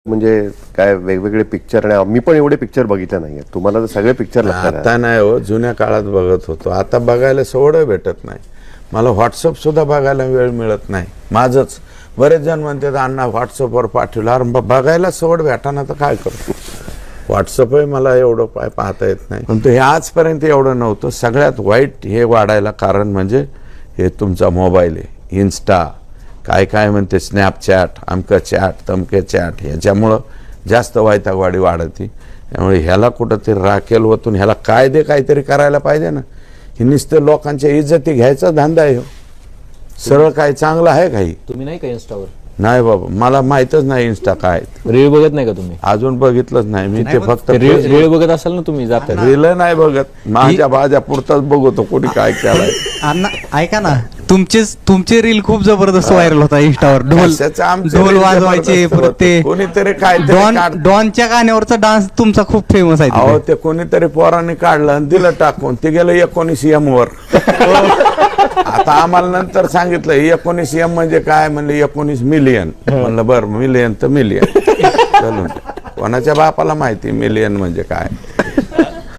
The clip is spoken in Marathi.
म्हणजे काय वेगवेगळे पिक्चर आणि मी पण एवढे पिक्चर बघितले नाहीये. तुम्हाला तर सगळे पिक्चर लागतात. आता नाही हो, जुन्या काळात बघत होतो. आता बघायला सवड भेटत नाही. मला व्हॉट्सअप सुद्धा बघायला वेळ मिळत नाही. माझंच बरेच जण म्हणतात अण्णा व्हॉट्सअपवर पाठवलं. अरे बघायला सवड भेटाना तर काय करतो. व्हॉट्सअपही मला एवढं पाहता येत नाही. पण हे आजपर्यंत एवढं नव्हतं. सगळ्यात वाईट हे वाढायला कारण म्हणजे हे तुमचा मोबाईल आहे, इन्स्टा, काय काय म्हणते स्नॅपचॅट, अमकं चॅट तमके चॅट, ह्याच्यामुळं जास्त वैतागवाडी वाढती. त्यामुळे ह्याला कुठंतरी राखेल वतून ह्याला कायदे काहीतरी करायला पाहिजे ना. हे नुसतं लोकांच्या इज्जती घ्यायचा धंदा आहे. सरळ काय चांगलं आहे काही? तुम्ही नाही का इन्स्टावर? नाही बाबा, मला माहितच नाही इन्स्टा काय. रील बघत नाही का तुम्ही? अजून बघितलंच नाही मी. ते फक्त रील बघत असाल ना तुम्ही जाता. रील नाही बघत, माझ्या बाजा पुरताच बघतो कोणी काय केलाय. अण्णा ऐका ना, तुमचे रील खूप जबरदस्त व्हायरल होता इंस्टावर. ढोल वाजवायचे, परत ते कोणीतरी काय डॉनच्या गाण्यावरचा डान्स तुमचा खूप फेमस आहे. अहो ते कोणीतरी पोरांनी काढलं आणि दिलं टाकून. ते गेलं 19M वर. आता आम्हाला नंतर सांगितलं 19M म्हणजे काय. म्हणले 19 मिलियन. म्हणलं बरं, मिलियन तर मिलियन. चलून कोणाच्या बापाला माहिती मिलियन म्हणजे काय.